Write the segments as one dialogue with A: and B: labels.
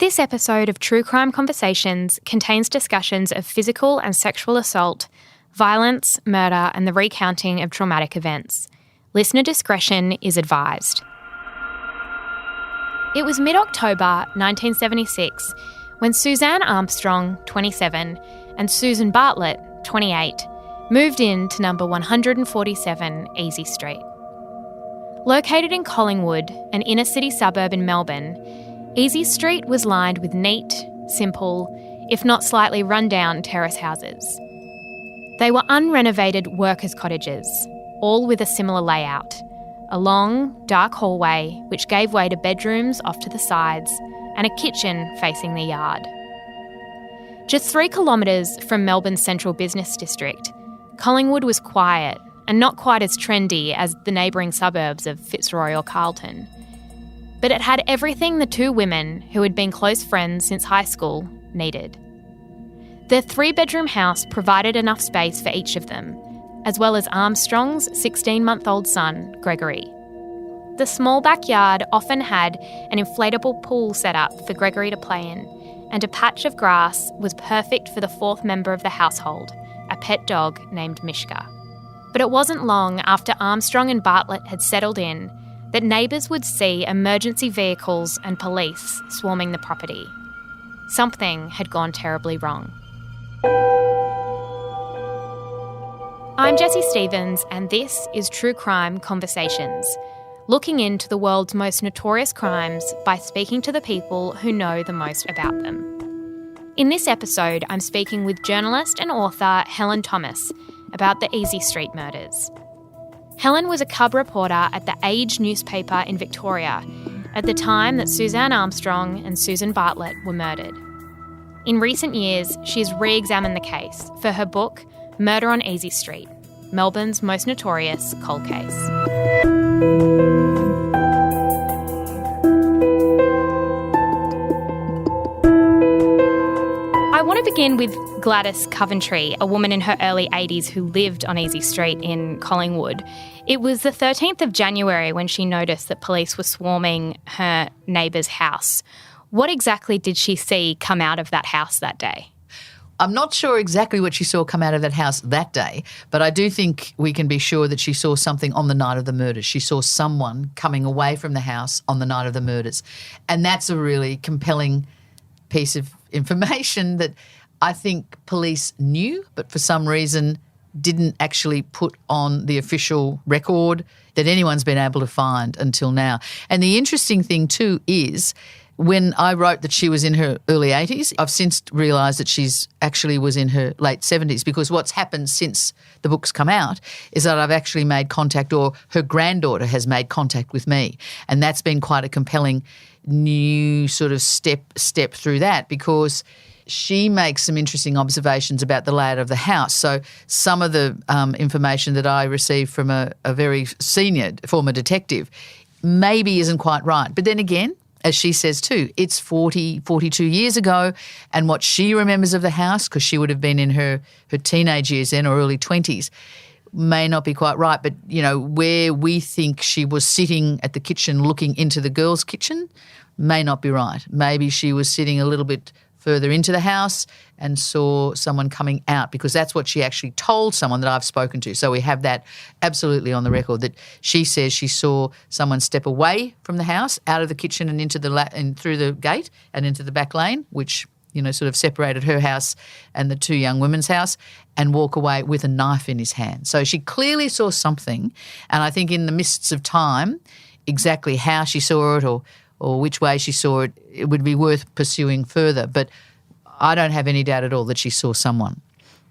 A: This episode of True Crime Conversations contains discussions of physical and sexual assault, violence, murder, and the recounting of traumatic events. Listener discretion is advised. It was mid-October 1976 when Suzanne Armstrong, 27, and Susan Bartlett, 28, moved in to number 147 Easey Street. Located in Collingwood, an inner-city suburb in Melbourne, Easey Street was lined with neat, simple, if not slightly run-down terrace houses. They were unrenovated workers' cottages, all with a similar layout, a long, dark hallway which gave way to bedrooms off to the sides and a kitchen facing the yard. Just 3 kilometres from Melbourne's central business district, Collingwood was quiet and not quite as trendy as the neighbouring suburbs of Fitzroy or Carlton. But it had everything the 2 women, who had been close friends since high school, needed. Their 3-bedroom house provided enough space for each of them, as well as Armstrong's 16-month-old son, Gregory. The small backyard often had an inflatable pool set up for Gregory to play in, and a patch of grass was perfect for the 4th member of the household, a pet dog named Mishka. But it wasn't long after Armstrong and Bartlett had settled in that neighbours would see emergency vehicles and police swarming the property. Something had gone terribly wrong. I'm Jessie Stevens, and this is True Crime Conversations, looking into the world's most notorious crimes by speaking to the people who know the most about them. In this episode, I'm speaking with journalist and author Helen Thomas about the Easey Street murders. Helen was a cub reporter at the Age newspaper in Victoria at the time that Suzanne Armstrong and Susan Bartlett were murdered. In recent years, she's re-examined the case for her book, Murder on Easey Street, Melbourne's most notorious cold case. I want to begin with Gladis Coventry, a woman in her early 80s who lived on Easey Street in Collingwood. It was the 13th of January when she noticed that police were swarming her neighbour's house. What exactly did she see come out of that house that day?
B: I'm not sure exactly what she saw come out of that house that day, but I do think we can be sure that she saw something on the night of the murders. She saw someone coming away from the house on the night of the murders. And that's a really compelling piece of information that I think police knew, but for some reason didn't actually put on the official record that anyone's been able to find until now. And the interesting thing too is when I wrote that she was in her early 80s, I've since realised that she's actually was in her late 70s, because what's happened since the book's come out is that I've actually made contact, or her granddaughter has made contact with me. And that's been quite a compelling new sort of step through that, because she makes some interesting observations about the layout of the house. So some of the information that I received from a very senior former detective maybe isn't quite right. But then again, as she says too, it's 42 years ago, and what she remembers of the house, because she would have been in her teenage years then, or early 20s, may not be quite right. But, you know, where we think she was sitting at the kitchen looking into the girls' kitchen may not be right. Maybe she was sitting a little bit further into the house and saw someone coming out, because that's what she actually told someone that I've spoken to. So we have that absolutely on the record, that she says she saw someone step away from the house, out of the kitchen and into and through the gate and into the back lane, which, you know, sort of separated her house and the 2 young women's house, and walk away with a knife in his hand. So she clearly saw something, and I think in the mists of time, exactly how she saw it or which way she saw it, it would be worth pursuing further. But I don't have any doubt at all that she saw someone.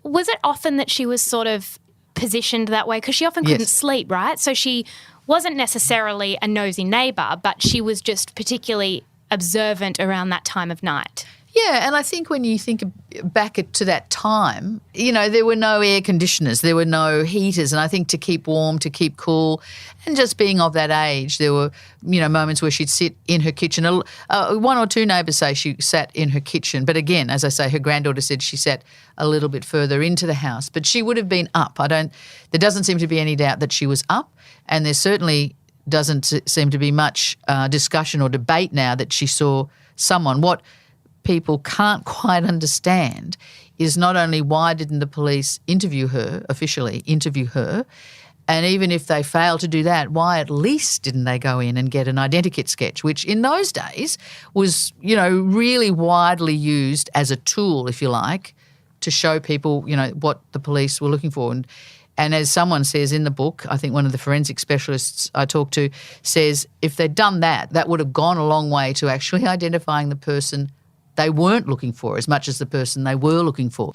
A: Was it often that she was sort of positioned that way? Because she often couldn't sleep, right? So she wasn't necessarily a nosy neighbour, but she was just particularly observant around that time of night.
B: Yeah, and I think when you think back to that time, you know, there were no air conditioners, there were no heaters, and I think to keep warm, to keep cool, and just being of that age, there were, you know, moments where she'd sit in her kitchen. 1 or 2 neighbours say she sat in her kitchen, but again, as I say, her granddaughter said she sat a little bit further into the house, but she would have been up. There doesn't seem to be any doubt that she was up, and there certainly doesn't seem to be much discussion or debate now that she saw someone. What people can't quite understand is not only why didn't the police officially interview her, and even if they failed to do that, why at least didn't they go in and get an identikit sketch, which in those days was, really widely used as a tool, if you like, to show people, what the police were looking for. And as someone says in the book, I think one of the forensic specialists I talked to says if they'd done that, that would have gone a long way to actually identifying the person they weren't looking for as much as the person they were looking for.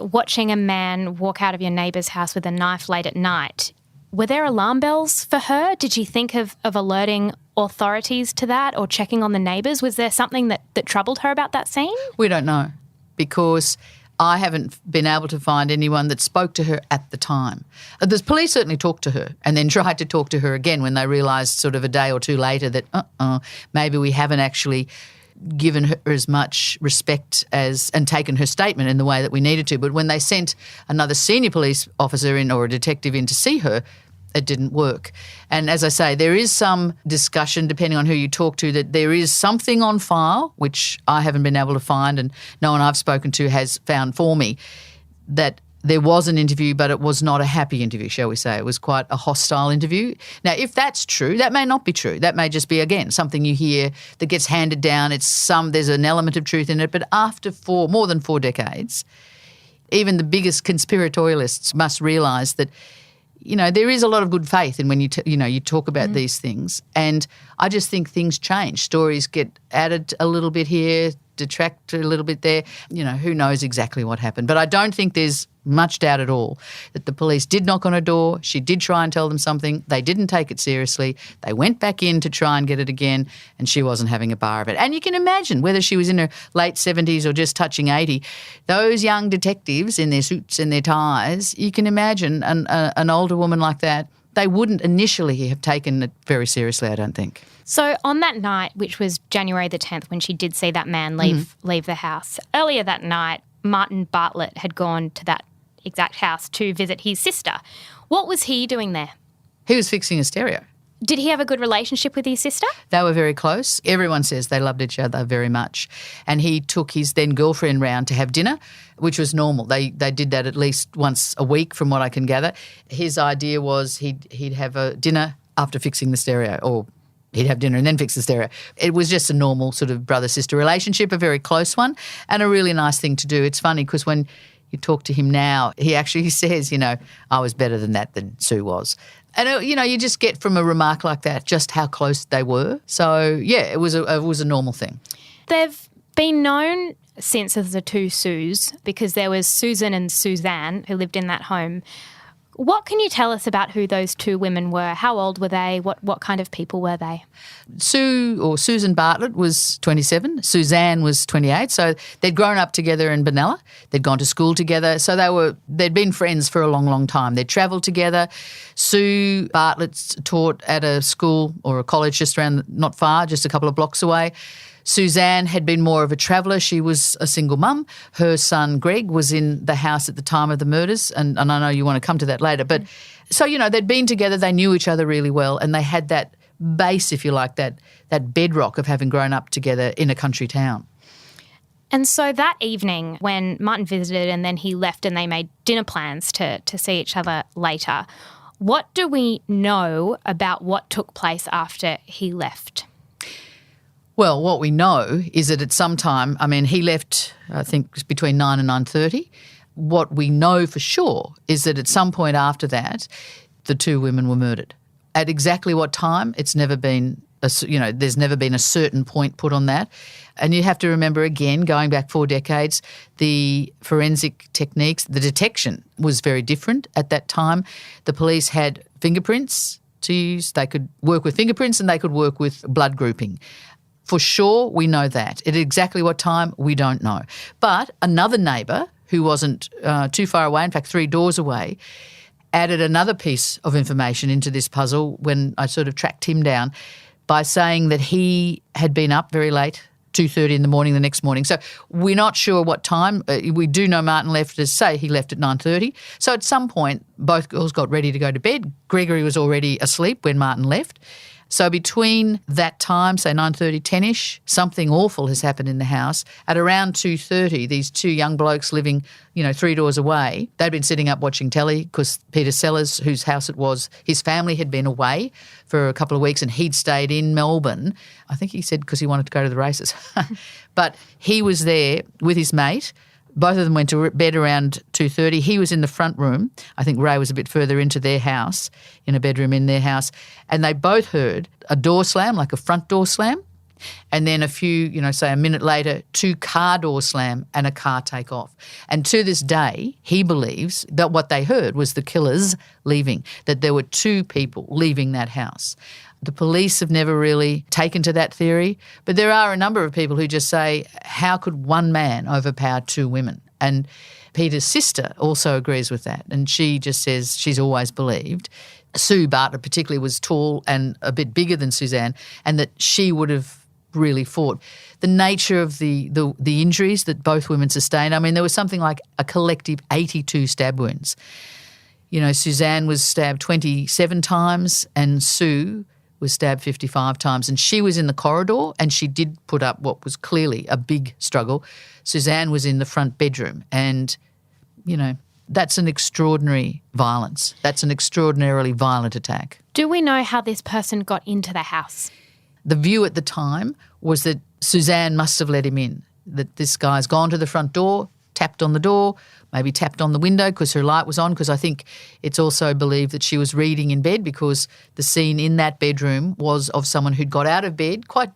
A: Watching a man walk out of your neighbour's house with a knife late at night, were there alarm bells for her? Did you think of alerting authorities to that or checking on the neighbours? Was there something that troubled her about that scene?
B: We don't know, because I haven't been able to find anyone that spoke to her at the time. The police certainly talked to her and then tried to talk to her again when they realised sort of a day or two later that maybe we haven't actually given her as much respect and taken her statement in the way that we needed to. But when they sent another senior police officer in or a detective in to see her, it didn't work. And as I say, there is some discussion, depending on who you talk to, that there is something on file, which I haven't been able to find and no one I've spoken to has found for me, that there was an interview, but it was not a happy interview, shall we say. It was quite a hostile interview. Now, if that's true, that may not be true. That may just be, again, something you hear that gets handed down. There's an element of truth in it. But after more than 4 decades, even the biggest conspiratorialists must realise that, there is a lot of good faith in when you talk about these things. And I just think things change. Stories get added a little bit here, detract a little bit there. Who knows exactly what happened. But I don't think there's much doubt at all that the police did knock on her door. She did try and tell them something. They didn't take it seriously. They went back in to try and get it again, and she wasn't having a bar of it. And you can imagine, whether she was in her late 70s or just touching 80, those young detectives in their suits and their ties, you can imagine an older woman like that, they wouldn't initially have taken it very seriously, I don't think.
A: So on that night, which was January the 10th, when she did see that man leave the house, earlier that night, Martin Bartlett had gone to that exact house to visit his sister. What was he doing there?
B: He was fixing a stereo.
A: Did he have a good relationship with his sister?
B: They were very close. Everyone says they loved each other very much. And he took his then girlfriend round to have dinner, which was normal. They did that at least once a week from what I can gather. His idea was he'd have a dinner after fixing the stereo, or he'd have dinner and then fix the stereo. It was just a normal sort of brother-sister relationship, a very close one, and a really nice thing to do. It's funny because when you talk to him now, he actually says, I was better than Sue was. And, you just get from a remark like that just how close they were. So, yeah, it was a normal thing.
A: They've been known since as the two Sues because there was Susan and Suzanne who lived in that home. What can you tell us about who those two women were? How old were they? What kind of people were they?
B: Susan Bartlett was 27. Suzanne was 28. So they'd grown up together in Benalla. They'd gone to school together. So they'd been friends for a long, long time. They'd travelled together. Sue Bartlett taught at a school or a college just not far, just a couple of blocks away. Suzanne had been more of a traveller. She was a single mum. Her son, Greg, was in the house at the time of the murders, and I know you want to come to that later. But so, they'd been together, they knew each other really well, and they had that base, if you like, that bedrock of having grown up together in a country town.
A: And so that evening when Martin visited and then he left and they made dinner plans to see each other later, what do we know about what took place after he left?
B: Well, what we know is that at some time, he left, I think, between 9 and 9:30. What we know for sure is that at some point after that, the two women were murdered. At exactly what time, it's never been, there's never been a certain point put on that. And you have to remember, again, going back 4 decades, the forensic techniques, the detection was very different at that time. The police had fingerprints to use. They could work with fingerprints and they could work with blood grouping. For sure, we know that. At exactly what time, we don't know. But another neighbour who wasn't too far away, in fact 3 doors away, added another piece of information into this puzzle when I sort of tracked him down by saying that he had been up very late, 2:30 in the morning the next morning. So we're not sure what time. We do know Martin left, as say, he left at 9:30. So at some point, both girls got ready to go to bed. Gregory was already asleep when Martin left. So between that time, say 9:30, 10-ish, something awful has happened in the house. At around 2:30, these two young blokes living, 3 doors away, they'd been sitting up watching telly because Peter Sellers, whose house it was, his family had been away for a couple of weeks and he'd stayed in Melbourne. I think he said because he wanted to go to the races. But he was there with his mate. Both of them went to bed around 2:30. He was in the front room. I think Ray was a bit further into their house, in a bedroom in their house. And they both heard a door slam, like a front door slam, and then a few, say a minute later, 2 car doors slam and a car take off. And to this day, he believes that what they heard was the killers leaving, that there were 2 people leaving that house. The police have never really taken to that theory, but there are a number of people who just say, how could one man overpower 2 women? And Peter's sister also agrees with that, and she just says she's always believed Sue Bartlett particularly was tall and a bit bigger than Suzanne, and that she would have really fought. The nature of the injuries that both women sustained, I mean, there was something like a collective 82 stab wounds. Suzanne was stabbed 27 times and Sue was stabbed 55 times, and she was in the corridor and she did put up what was clearly a big struggle. Suzanne was in the front bedroom and, that's an extraordinary violence. That's an extraordinarily violent attack.
A: Do we know how this person got into the house?
B: The view at the time was that Suzanne must have let him in, that this guy's gone to the front door, tapped on the door, maybe tapped on the window because her light was on, because I think it's also believed that she was reading in bed, because the scene in that bedroom was of someone who'd got out of bed quite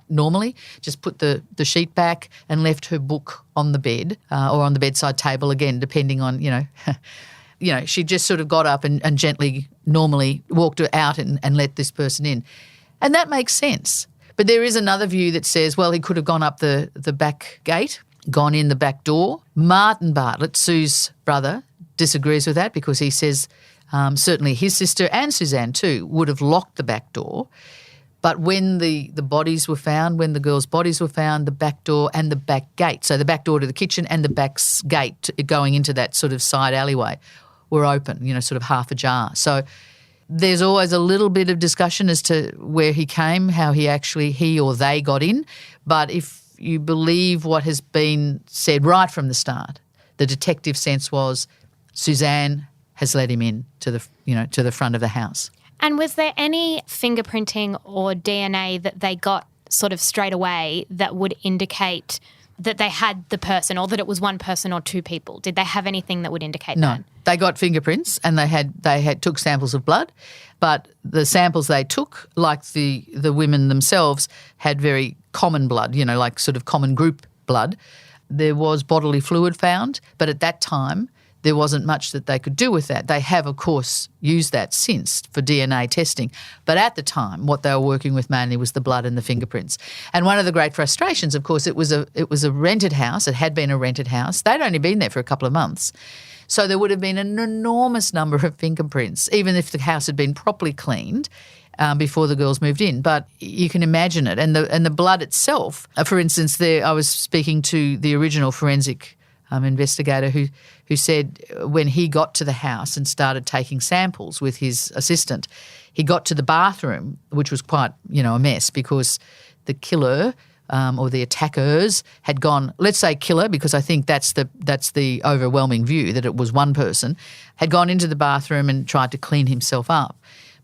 B: normally, just put the sheet back and left her book on the bed or on the bedside table, again, depending on, she just sort of got up and gently, normally walked out and let this person in. And that makes sense. But there is another view that says, well, he could have gone up the back gate, gone in the back door. Martin Bartlett, Sue's brother, disagrees with that because he says certainly his sister and Suzanne too would have locked the back door. But when the bodies were found, when the girls' bodies were found, the back door and the back gate, so the back door to the kitchen and the back gate going into that sort of side alleyway were open, sort of half ajar. So there's always a little bit of discussion as to where he came, how he or they got in. But if you believe what has been said right from the start, the detective sense was Suzanne has let him in to the front of the house.
A: And was there any fingerprinting or DNA that they got sort of straight away that would indicate that they had the person, or that it was one person or 2 people? Did they have anything that would indicate that?
B: No. They got fingerprints and they took samples of blood, but the samples they took, like the women themselves, had very common blood, like sort of common group blood. There was bodily fluid found, but at that time there wasn't much that they could do with that. They have, of course, used that since for DNA testing. But at the time, what they were working with mainly was the blood and the fingerprints. And one of the great frustrations, of course, it was a rented house. It had been a rented house. They'd only been there for a couple of months. So there would have been an enormous number of fingerprints, even if the house had been properly cleaned before the girls moved in. But you can imagine it. And the blood itself, for instance, I was speaking to the original forensic investigator who said when he got to the house and started taking samples with his assistant, he got to the bathroom, which was quite, a mess, because the killer or the attackers had gone, let's say killer, because I think that's the overwhelming view, that it was one person, had gone into the bathroom and tried to clean himself up.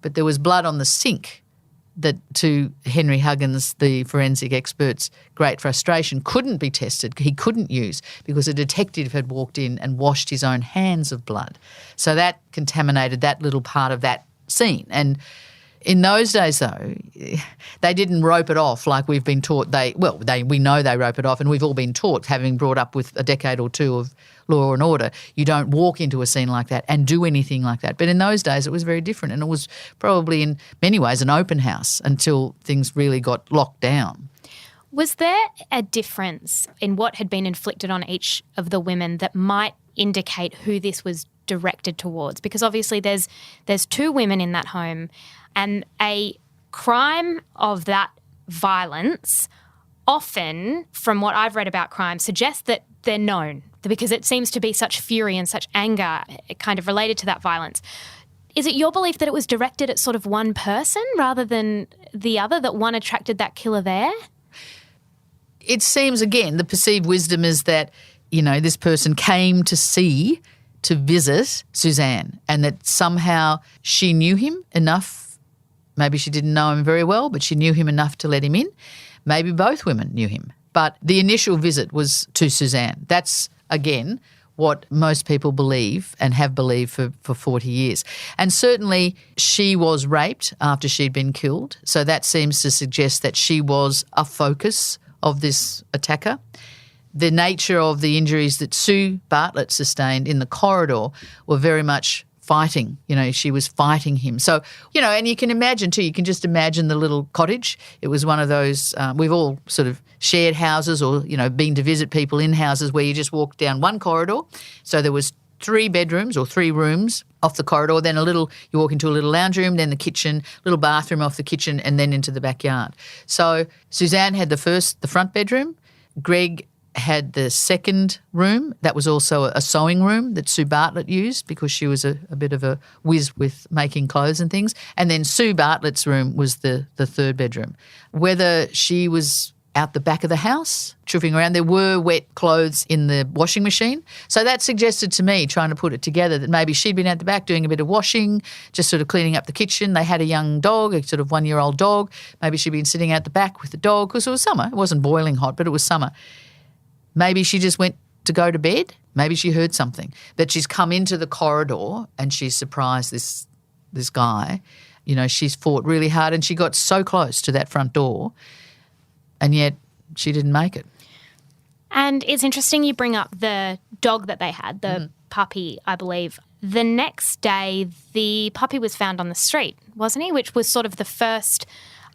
B: But there was blood on the sink that, to Henry Huggins, the forensic expert's great frustration, couldn't be tested. He couldn't use, because a detective had walked in and washed his own hands of blood. So that contaminated that little part of that scene. And in those days, though, they didn't rope it off like we've been taught. We know they rope it off, and we've all been taught, having brought up with a decade or two of law and order, you don't walk into a scene like that and do anything like that. But in those days it was very different, and it was probably in many ways an open house until things really got locked down.
A: Was there a difference in what had been inflicted on each of the women that might indicate who this was directed towards? Because obviously there's 2 women in that home, and a crime of that violence often, from what I've read about crime, suggests that they're known, because it seems to be such fury and such anger kind of related to that violence. Is it your belief that it was directed at sort of one person rather than the other, that one attracted that killer there?
B: It seems, again, the perceived wisdom is that, this person came to visit Suzanne, and that somehow she knew him enough. Maybe she didn't know him very well, but she knew him enough to let him in. Maybe both women knew him. But the initial visit was to Suzanne. That's, again, what most people believe and have believed for 40 years. And certainly she was raped after she'd been killed, so that seems to suggest that she was a focus of this attacker. The nature of the injuries that Sue Bartlett sustained in the corridor were very much fighting. She was fighting him. So, and you can imagine too, you can just imagine the little cottage. It was one of those, we've all sort of shared houses or, been to visit people in houses where you just walk down one corridor. So there was 3 bedrooms or 3 rooms off the corridor, then you walk into a little lounge room, then the kitchen, little bathroom off the kitchen, and then into the backyard. So Suzanne had the front bedroom. Greg had the second room. That was also a sewing room that Sue Bartlett used because she was a bit of a whiz with making clothes and things. And then Sue Bartlett's room was the third bedroom. Whether she was out the back of the house, tripping around, there were wet clothes in the washing machine. So that suggested to me, trying to put it together, that maybe she'd been out the back doing a bit of washing, just sort of cleaning up the kitchen. They had a young dog, a sort of 1-year-old dog. Maybe she'd been sitting out the back with the dog because it was summer. It wasn't boiling hot, but it was summer. Maybe she just went to go to bed. Maybe she heard something. That she's come into the corridor and she's surprised this guy. She's fought really hard and she got so close to that front door and yet she didn't make it.
A: And it's interesting you bring up the dog that they had, the puppy, I believe. The next day, the puppy was found on the street, wasn't he? Which was sort of the first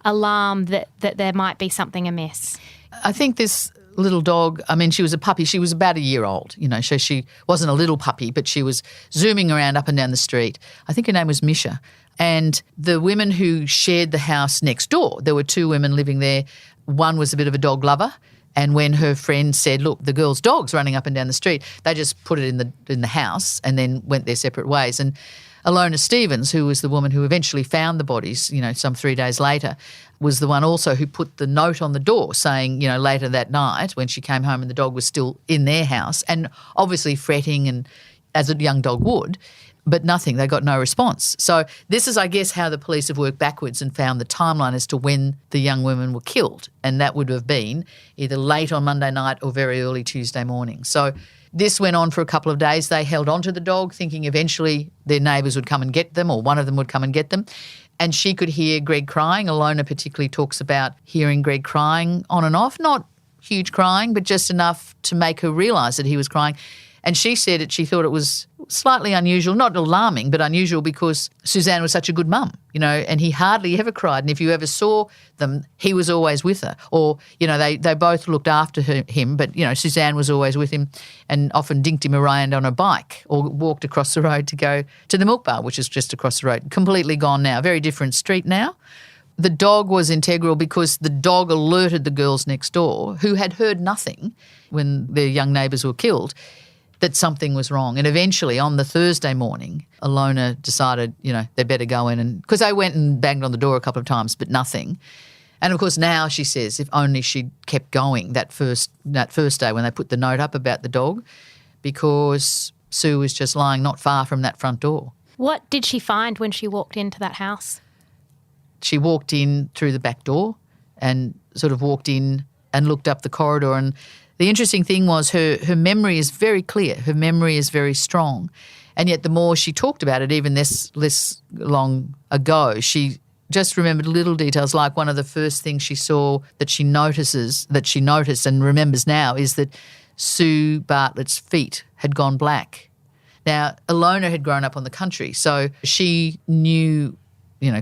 A: alarm that there might be something amiss.
B: I think this little dog, she was a puppy. She was about a year old, so she wasn't a little puppy, but she was zooming around up and down the street. I think her name was Misha. And the women who shared the house next door, there were 2 women living there. One was a bit of a dog lover, and when her friend said, look, the girl's dog's running up and down the street, they just put it in the house and then went their separate ways. And Alonas Stevens, who was the woman who eventually found the bodies, some 3 days later, was the one also who put the note on the door saying, later that night when she came home and the dog was still in their house and obviously fretting, and as a young dog would, but nothing. They got no response. So this is, I guess, how the police have worked backwards and found the timeline as to when the young women were killed, and that would have been either late on Monday night or very early Tuesday morning. So this went on for a couple of days. They held on to the dog thinking eventually their neighbours would come and get them, or one of them would come and get them. And she could hear Greg crying. Alona particularly talks about hearing Greg crying on and off, not huge crying, but just enough to make her realise that he was crying. And she said that she thought it was slightly unusual, not alarming, but unusual because Suzanne was such a good mum, and he hardly ever cried. And if you ever saw them, he was always with her. Or, they both looked after him, but, Suzanne was always with him and often dinked him around on a bike or walked across the road to go to the milk bar, which is just across the road. Completely gone now, very different street now. The dog was integral because the dog alerted the girls next door, who had heard nothing when their young neighbours were killed, that something was wrong. And eventually on the Thursday morning, Alona decided, they better go in, and because they went and banged on the door a couple of times, but nothing. And of course now she says if only she'd kept going that first day when they put the note up about the dog, because Sue was just lying not far from that front door.
A: What did she find when she walked into that house?
B: She walked in through the back door and sort of walked in and looked up the corridor, and the interesting thing was her memory is very clear. Her memory is very strong. And yet the more she talked about it, even this long ago, she just remembered little details, like one of the first things she saw that she noticed and remembers now is that Sue Bartlett's feet had gone black. Now, Alona had grown up on the country, so she knew,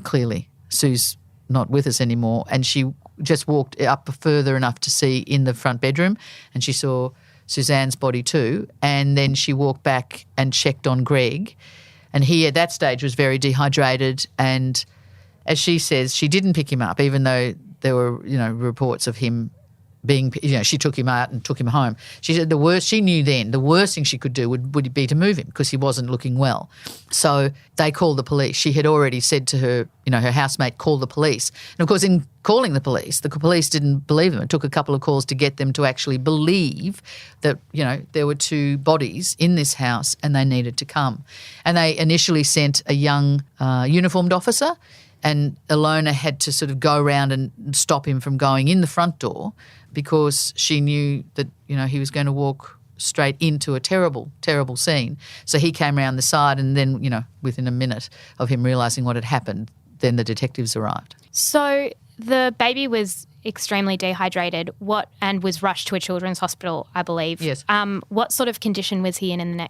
B: clearly Sue's not with us anymore, and she just walked up further enough to see in the front bedroom, and she saw Suzanne's body too, and then she walked back and checked on Greg, and he at that stage was very dehydrated, and as she says, she didn't pick him up even though there were reports of him she took him out and took him home. She said she knew then the worst thing she could do would be to move him because he wasn't looking well. So they called the police. She had already said to her, her housemate, call the police. And of course, in calling the police didn't believe them. It took a couple of calls to get them to actually believe that, there were two bodies in this house and they needed to come. And they initially sent a young uniformed officer, and Alona had to sort of go around and stop him from going in the front door because she knew that, he was going to walk straight into a terrible, terrible scene. So he came around the side and then, within a minute of him realising what had happened, then the detectives arrived.
A: So the baby was extremely dehydrated and was rushed to a children's hospital, I believe.
B: Yes.
A: What sort of condition was he in the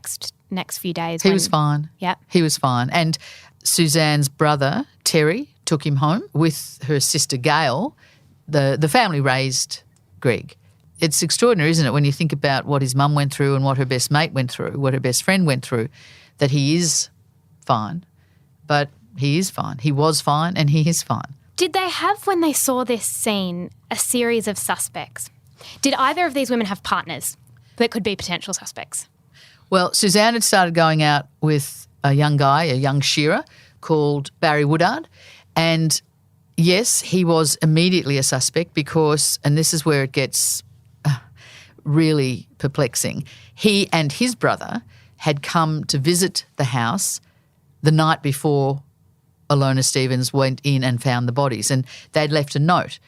A: next few days?
B: He was fine.
A: Yeah.
B: He was fine. And Suzanne's brother, Terry, took him home with her sister, Gail. The family raised Greg. It's extraordinary, isn't it, when you think about what his mum went through and what her best mate went through, what her best friend went through, that he is fine. But he is fine. He was fine and he is fine.
A: Did they have, when they saw this scene, a series of suspects? Did either of these women have partners that could be potential suspects?
B: Well, Suzanne had started going out with a young guy, a young shearer called Barry Woodard. And yes, he was immediately a suspect because, and this is where it gets really perplexing, he and his brother had come to visit the house the night before Alonas Stevens went in and found the bodies. And they'd left a note.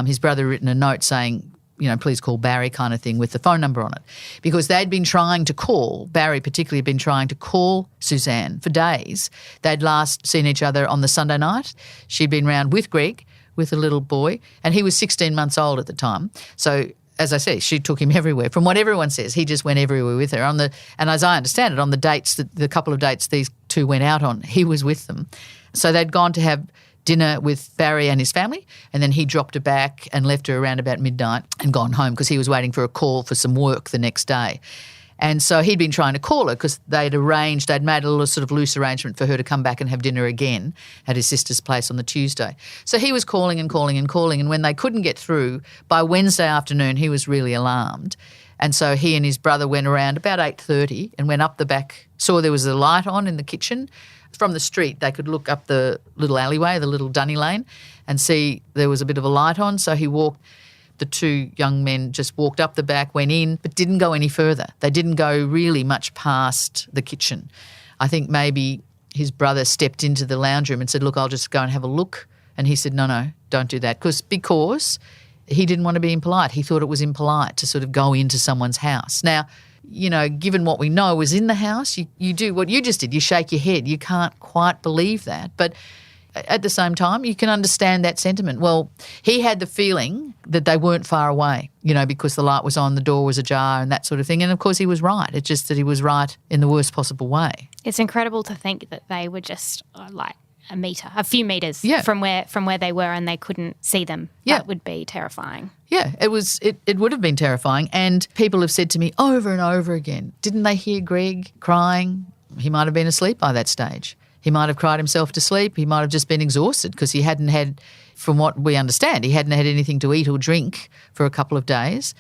B: His brother had written a note saying, please call Barry kind of thing with the phone number on it. Because they'd been trying to call, Barry particularly had been trying to call Suzanne for days. They'd last seen each other on the Sunday night. She'd been round with Greg, with a little boy, and he was 16 months old at the time. So, as I say, she took him everywhere. From what everyone says, he just went everywhere with her. And as I understand it, on the couple of dates these two went out on, he was with them. So they'd gone to have dinner with Barry and his family, and then he dropped her back and left her around about midnight and gone home because he was waiting for a call for some work the next day. And so he'd been trying to call her because they'd made a little sort of loose arrangement for her to come back and have dinner again at his sister's place on the Tuesday. So he was calling and calling and calling, and when they couldn't get through, by Wednesday afternoon he was really alarmed. And so he and his brother went around about 8:30 and went up the back, saw there was a light on in the kitchen. From the street, they could look up the little alleyway, the little dunny lane, and see there was a bit of a light on. So the two young men just walked up the back, went in, but didn't go any further. They didn't go really much past the kitchen. I think maybe his brother stepped into the lounge room and said, look, I'll just go and have a look. And he said, no, don't do that. Because he didn't want to be impolite. He thought it was impolite to sort of go into someone's house. Now, given what we know was in the house, you do what you just did. You shake your head. You can't quite believe that. But at the same time, you can understand that sentiment. Well, he had the feeling that they weren't far away, because the light was on, the door was ajar and that sort of thing. And, of course, he was right. It's just that he was right in the worst possible way.
A: It's incredible to think that they were just a few metres from where they were, and they couldn't see them.
B: Yeah.
A: That would be terrifying.
B: Yeah, it would have been terrifying. And people have said to me over and over again, didn't they hear Greg crying? He might have been asleep by that stage. He might have cried himself to sleep. He might have just been exhausted because he hadn't had, from what we understand, he hadn't had anything to eat or drink for a couple of days.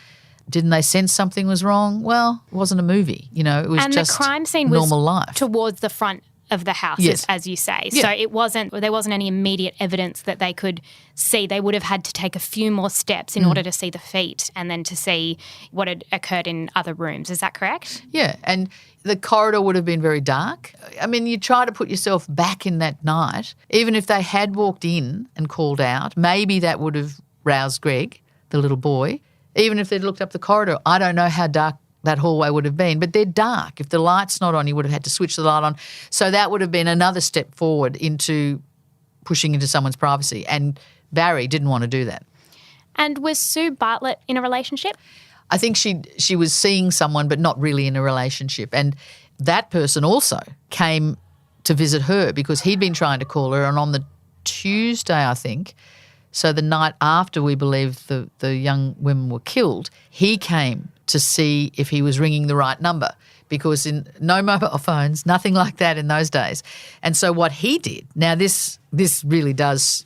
B: Didn't they sense something was wrong? Well, it wasn't a movie. It was
A: and
B: just
A: the crime scene
B: normal
A: was
B: life.
A: Towards the front of the house,
B: yes.
A: as you say.
B: Yeah.
A: So there wasn't any immediate evidence that they could see. They would have had to take a few more steps in order to see the feet and then to see what had occurred in other rooms. Is that correct?
B: Yeah, and the corridor would have been very dark. I mean, you try to put yourself back in that night. Even if they had walked in and called out, maybe that would have roused Greg, the little boy. Even if they'd looked up the corridor, I don't know how dark that hallway would have been, but they're dark. If the light's not on, you would have had to switch the light on. So that would have been another step forward into pushing into someone's privacy, and Barry didn't want to do that.
A: And was Sue Bartlett in a relationship?
B: I think she was seeing someone but not really in a relationship, and that person also came to visit her because he'd been trying to call her, and on the Tuesday, I think, so the night after we believe the young women were killed, he came to see if he was ringing the right number because no mobile phones, nothing like that in those days. And so what he did, now this really does,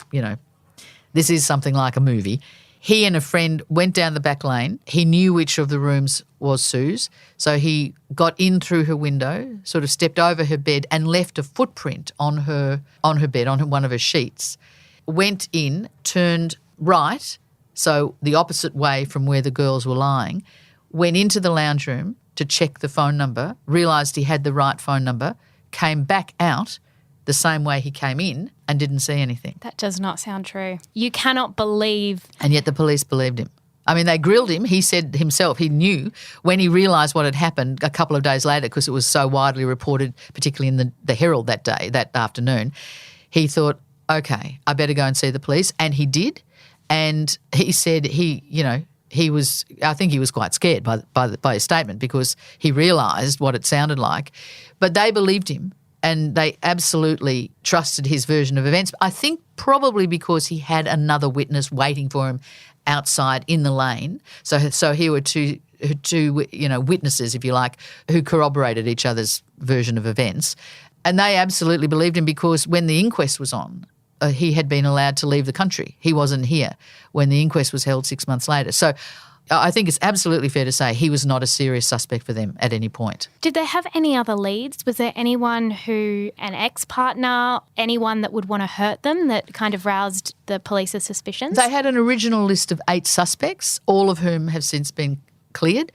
B: this is something like a movie. He and a friend went down the back lane. He knew which of the rooms was Sue's, so he got in through her window, sort of stepped over her bed and left a footprint on her bed, on one of her sheets. Went in, turned right, so the opposite way from where the girls were lying, went into the lounge room to check the phone number, realised he had the right phone number, came back out the same way he came in and didn't see anything.
A: That does not sound true. You cannot believe.
B: And yet the police believed him. I mean, they grilled him. He said himself he knew when he realised what had happened a couple of days later, because it was so widely reported, particularly in the Herald that day, that afternoon. He thought, okay, I better go and see the police. And he did. And he said I think he was quite scared by his statement, because he realised what it sounded like. But they believed him and they absolutely trusted his version of events. I think probably because he had another witness waiting for him outside in the lane. So here were two witnesses, if you like, who corroborated each other's version of events. And they absolutely believed him, because when the inquest was on, he had been allowed to leave the country. He wasn't here when the inquest was held 6 months later. So I think it's absolutely fair to say he was not a serious suspect for them at any point.
A: Did they have any other leads? Was there anyone an ex-partner, anyone that would want to hurt them that kind of roused the police's suspicions?
B: They had an original list of 8 suspects, all of whom have since been cleared.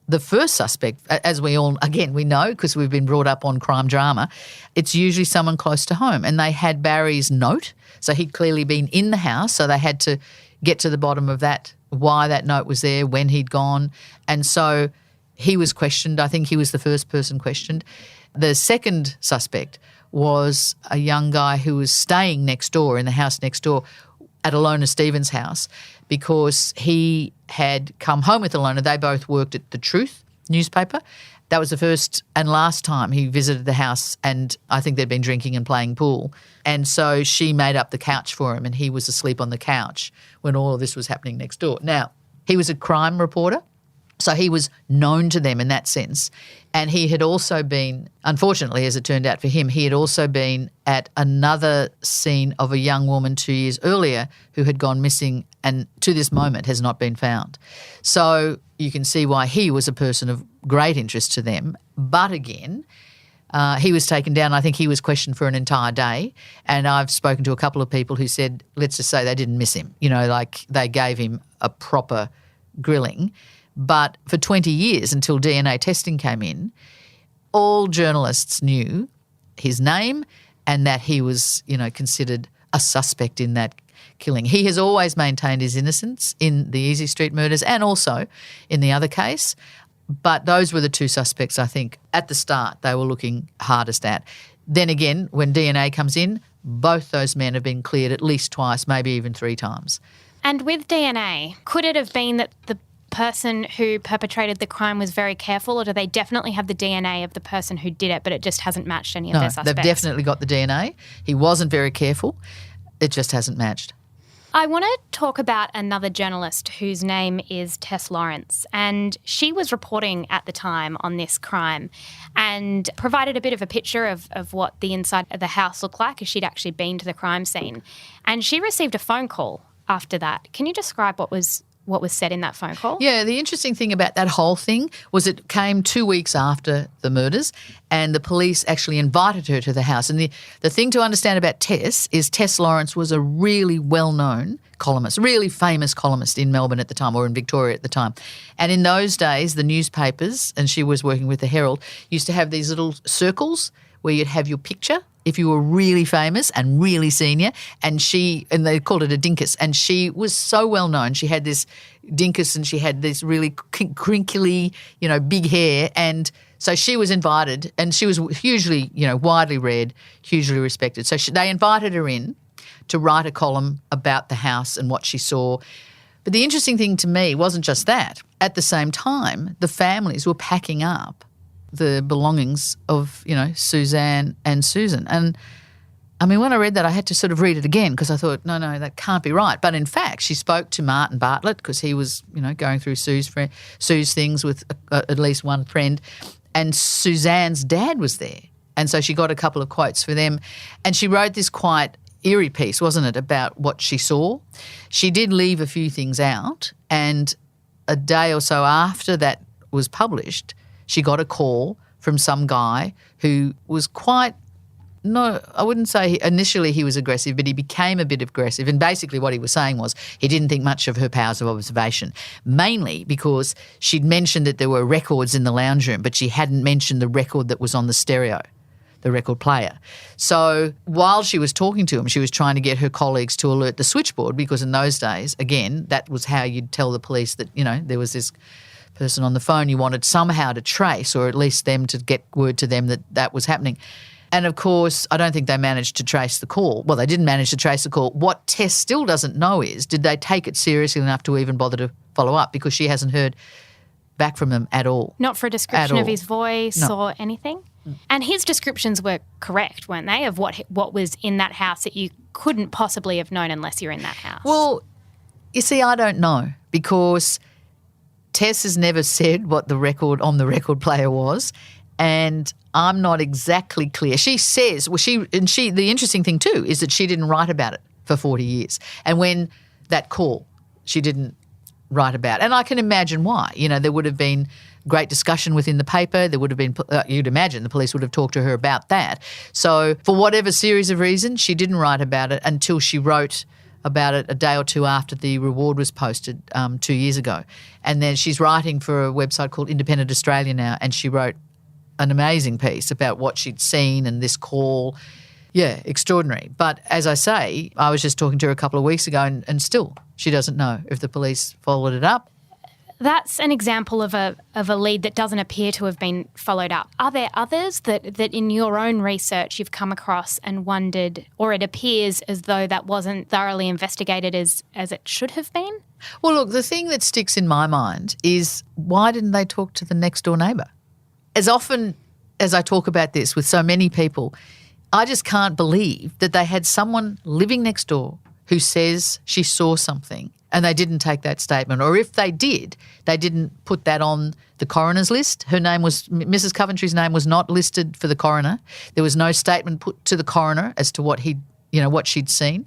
B: The first suspect, as we all, again, we know because we've been brought up on crime drama, it's usually someone close to home. And they had Barry's note, so he'd clearly been in the house, so they had to get to the bottom of that, why that note was there, when he'd gone. And so he was questioned. I think he was the first person questioned. The second suspect was a young guy who was staying next door, in the house next door, at Alonas Stevens' house, because he had come home with Alona. They both worked at The Truth newspaper. That was the first and last time he visited the house, and I think they'd been drinking and playing pool. And so she made up the couch for him, and he was asleep on the couch when all of this was happening next door. Now, he was a crime reporter, so he was known to them in that sense. And he had also been, unfortunately, as it turned out for him, he had also been at another scene of a young woman 2 years earlier who had gone missing and to this moment has not been found. So you can see why he was a person of great interest to them. But again, he was taken down. I think he was questioned for an entire day. And I've spoken to a couple of people who said, let's just say they didn't miss him. Like they gave him a proper grilling. But for 20 years, until DNA testing came in, all journalists knew his name and that he was, considered a suspect in that killing. He has always maintained his innocence in the Easey Street murders and also in the other case. But those were the 2 suspects, I think, at the start they were looking hardest at. Then again, when DNA comes in, both those men have been cleared at least twice, maybe even 3 times.
A: And with DNA, could it have been that the person who perpetrated the crime was very careful, or do they definitely have the DNA of the person who did it, but it just hasn't matched any of their suspects?
B: They've definitely got the DNA. He wasn't very careful. It just hasn't matched.
A: I want to talk about another journalist whose name is Tess Lawrence, and she was reporting at the time on this crime and provided a bit of a picture of what the inside of the house looked like, as she'd actually been to the crime scene. And she received a phone call after that. Can you describe what was said in that phone call? Yeah, the interesting thing about that whole thing was it came 2 weeks after the murders, and the police actually invited her to the house. And the thing to understand about Tess is Tess Lawrence was a really well-known columnist, really famous columnist in Melbourne at the time, or in Victoria at the time. And in those days, the newspapers, and she was working with the Herald, used to have these little circles where you'd have your picture if you were really famous and really senior, and they called it a dinkus, and she was so well known. She had this dinkus and she had this really crinkly, big hair, and so she was invited, and she was hugely, widely read, hugely respected. So they invited her in to write a column about the house and what she saw. But the interesting thing to me wasn't just that. At the same time, the families were packing up the belongings of, Suzanne and Susan. And, I mean, when I read that, I had to sort of read it again because I thought, no, that can't be right. But in fact, she spoke to Martin Bartlett because he was, going through Sue's things with at least one friend, and Suzanne's dad was there. And so she got a couple of quotes for them, and she wrote this quite
B: eerie piece, wasn't it, about what she saw. She did leave a few things out, and a day or so after that was published, she got a call from some guy who was quite, no, I wouldn't say initially he was aggressive, but he became a bit aggressive. And basically what he was saying was he didn't think much of her powers of observation, mainly because she'd mentioned that there were records in the lounge room, but she hadn't mentioned the record that was on the stereo, the record player. So while she was talking to him, she was trying to get her colleagues to alert the switchboard, because in those days, again, that was how you'd tell the police that, you know, there was this person on the phone you wanted somehow to trace, or at least them to get word to them that that was happening. And, of course, I don't think they managed to trace the call. Well, they didn't manage to trace the call. What Tess still doesn't know is, did they take it seriously enough to even bother to follow up, because she hasn't heard back from them at all.
A: Not for a description of his voice or anything? And his descriptions were correct, weren't they, of what was in that house that you couldn't possibly have known unless you're in that house?
B: Well, you see, I don't know, because Tess has never said what the record on the record player was, and I'm not exactly clear. She says, the interesting thing too is that she didn't write about it for 40 years. And when that call, she didn't write about it. And I can imagine why. You know, there would have been great discussion within the paper. There would have been, you'd imagine the police would have talked to her about that. So for whatever series of reasons, she didn't write about it until she wrote about it a day or two after the reward was posted 2 years ago. And then she's writing for a website called Independent Australia now, and she wrote an amazing piece about what she'd seen and this call. Yeah, extraordinary. But as I say, I was just talking to her a couple of weeks ago, and still she doesn't know if the police followed it up.
A: That's an example of a lead that doesn't appear to have been followed up. Are there others that in your own research you've come across and wondered, or it appears as though that wasn't thoroughly investigated as it should have been?
B: Well, look, the thing that sticks in my mind is, why didn't they talk to the next door neighbour? As often as I talk about this with so many people, I just can't believe that they had someone living next door who says she saw something and they didn't take that statement. Or if they did, they didn't put that on the coroner's list. Her name was, Mrs. Coventry's name was not listed for the coroner. There was no statement put to the coroner as to what what she'd seen.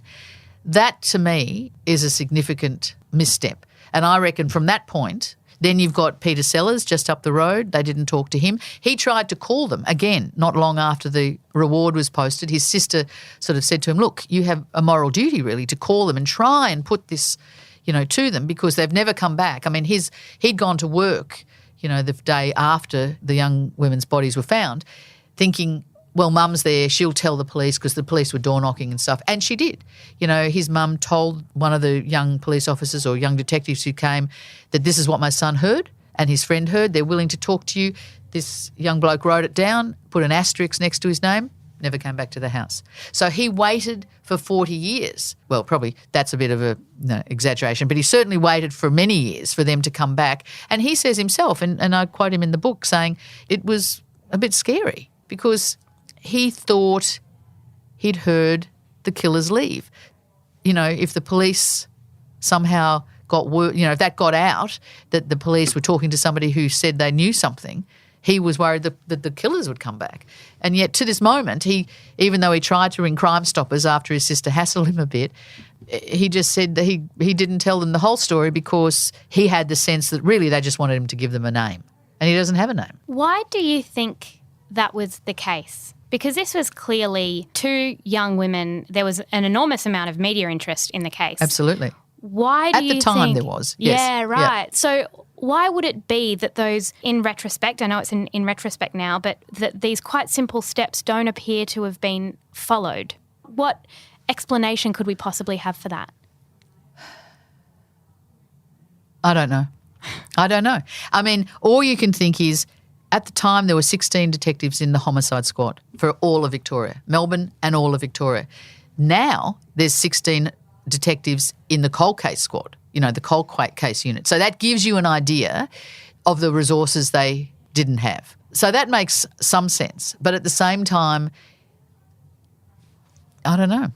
B: That to me is a significant misstep. And I reckon from that point, then you've got Peter Sellers just up the road. They didn't talk to him. He tried to call them, again, not long after the reward was posted. His sister sort of said to him, look, you have a moral duty really to call them and try and put this, to them, because they've never come back. I mean, he'd gone to work, the day after the young women's bodies were found, thinking, well, mum's there, she'll tell the police, because the police were door knocking and stuff. And she did. His mum told one of the young police officers or young detectives who came that this is what my son heard and his friend heard. They're willing to talk to you. This young bloke wrote it down, put an asterisk next to his name, never came back to the house. So he waited for 40 years. Well, probably that's a bit of a exaggeration, but he certainly waited for many years for them to come back. And he says himself, and I quote him in the book, saying it was a bit scary because he thought he'd heard the killers leave. If the police somehow got word, if that got out, that the police were talking to somebody who said they knew something, he was worried that the killers would come back. And yet to this moment, even though he tried to ring Crime Stoppers after his sister hassled him a bit, he just said that he didn't tell them the whole story because he had the sense that really they just wanted him to give them a name. And he doesn't have a name.
A: Why do you think that was the case? Because this was clearly two young women. There was an enormous amount of media interest in the case.
B: Absolutely.
A: Why do you think...
B: At the time there was, yes.
A: Yeah, right. Yeah. So why would it be that those, in retrospect, I know it's in retrospect now, but that these quite simple steps don't appear to have been followed? What explanation could we possibly have for that?
B: I don't know. I mean, all you can think is, at the time, there were 16 detectives in the homicide squad for all of Victoria, Melbourne and all of Victoria. Now there's 16 detectives in the cold case squad, the cold case unit. So that gives you an idea of the resources they didn't have. So that makes some sense. But at the same time, I don't know.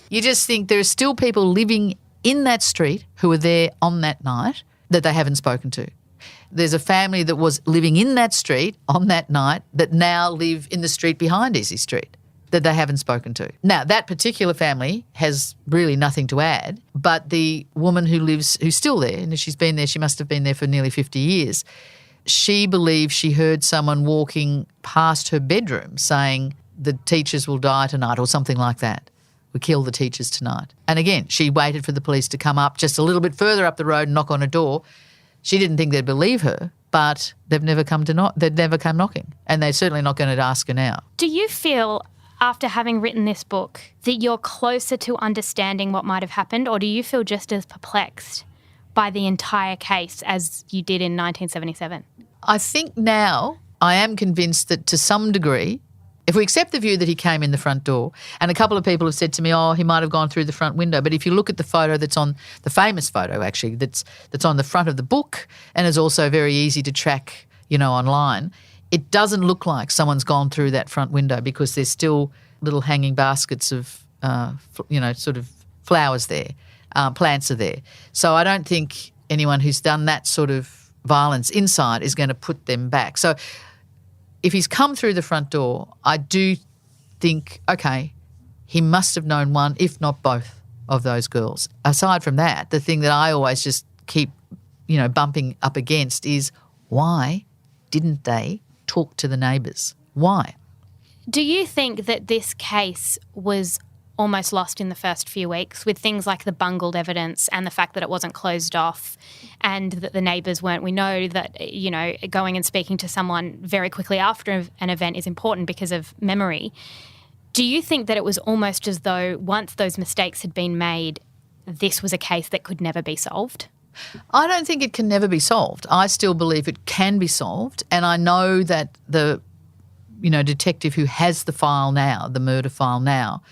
B: You just think there are still people living in that street who were there on that night that they haven't spoken to. There's a family that was living in that street on that night that now live in the street behind Easey Street. that they haven't spoken to. Now, that particular family has really nothing to add, but the woman who's still there, and she's been there, she must have been there for nearly 50 years, she believes she heard someone walking past her bedroom saying the teachers will die tonight or something like that. We kill the teachers tonight. And again, she waited for the police to come up just a little bit further up the road and knock on a door. She didn't think they'd believe her, but they've never come knocking, and they're certainly not going to ask her now.
A: Do you feel, after having written this book, that you're closer to understanding what might have happened, or do you feel just as perplexed by the entire case as you did in 1977?
B: I think now I am convinced that to some degree, if we accept the view that he came in the front door, and a couple of people have said to me, oh, he might have gone through the front window, but if you look at the photo that's on, the famous photo actually, that's on the front of the book and is also very easy to track, online, it doesn't look like someone's gone through that front window because there's still little hanging baskets of, sort of flowers there, plants are there. So I don't think anyone who's done that sort of violence inside is going to put them back. So if he's come through the front door, I do think, okay, he must have known one, if not both, of those girls. Aside from that, the thing that I always just keep, bumping up against is why didn't they talk to the neighbours? Why?
A: Do you think that this case was almost lost in the first few weeks with things like the bungled evidence and the fact that it wasn't closed off and that the neighbours weren't? We know that, going and speaking to someone very quickly after an event is important because of memory. Do you think that it was almost as though once those mistakes had been made, this was a case that could never be solved?
B: I don't think it can never be solved. I still believe it can be solved, and I know that the, detective who has the file now, the murder file now,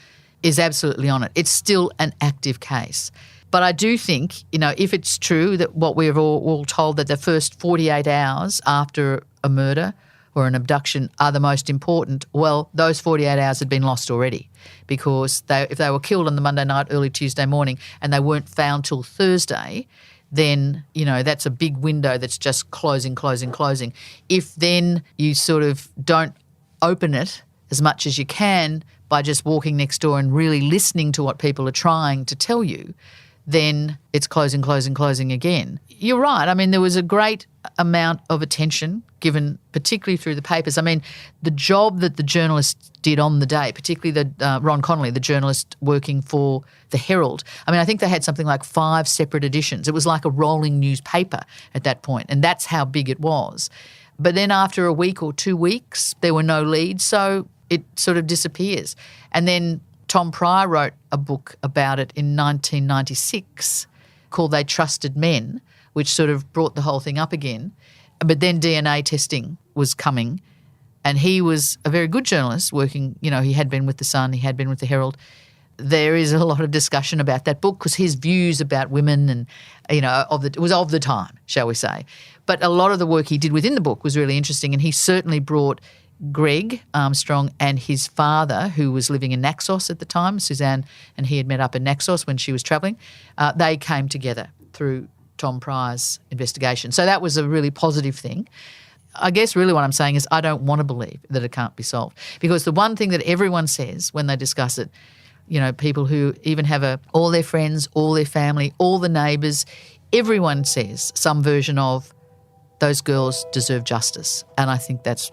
B: is absolutely on it. It's still an active case. But I do think, if it's true that what we're all told that the first 48 hours after a murder or an abduction are the most important, well, those 48 hours had been lost already because if they were killed on the Monday night, early Tuesday morning, and they weren't found till Thursday, then, that's a big window that's just closing. If then you sort of don't open it as much as you can by just walking next door and really listening to what people are trying to tell you, then it's closing again. You're right. I mean, there was a great amount of attention given, particularly through the papers. I mean, the job that the journalists did on the day, particularly Ron Connolly, the journalist working for the Herald. I mean, I think they had something like 5 separate editions. It was like a rolling newspaper at that point, and that's how big it was. But then after a week or 2 weeks, there were no leads, so it sort of disappears. And then Tom Pryor wrote a book about it in 1996 called They Trusted Men, which sort of brought the whole thing up again. But then DNA testing was coming, and he was a very good journalist working, he had been with The Sun, he had been with the Herald. There is a lot of discussion about that book because his views about women and, it was of the time, shall we say. But a lot of the work he did within the book was really interesting, and he certainly brought Greg Armstrong and his father, who was living in Naxos at the time, Suzanne and he had met up in Naxos when she was travelling. They came together through Tom Pryor's investigation. So that was a really positive thing. I guess really what I'm saying is I don't want to believe that it can't be solved, because the one thing that everyone says when they discuss it, people who even have all their friends, all their family, all the neighbours, everyone says some version of those girls deserve justice. And I think that's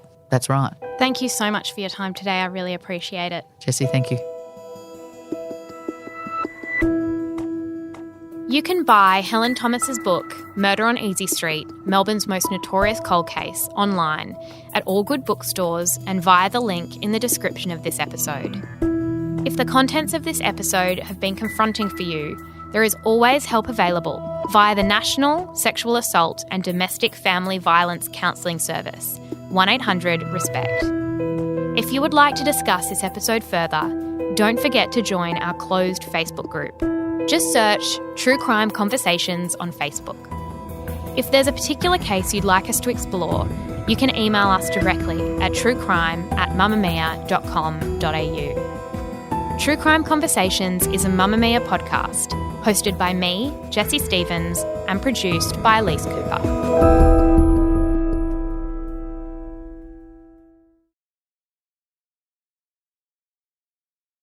B: right.
A: Thank you so much for your time today. I really appreciate it.
B: Jessie, thank you.
A: You can buy Helen Thomas's book, Murder on Easey Street, Melbourne's most notorious cold case, online at all good bookstores and via the link in the description of this episode. If the contents of this episode have been confronting for you, there is always help available via the National Sexual Assault and Domestic Family Violence Counselling Service, 1-800-RESPECT. If you would like to discuss this episode further, don't forget to join our closed Facebook group. Just search True Crime Conversations on Facebook. If there's a particular case you'd like us to explore, you can email us directly at truecrime@mamamia.com.au. True Crime Conversations is a Mamamia podcast, hosted by me, Jessie Stevens, and produced by Elise Cooper.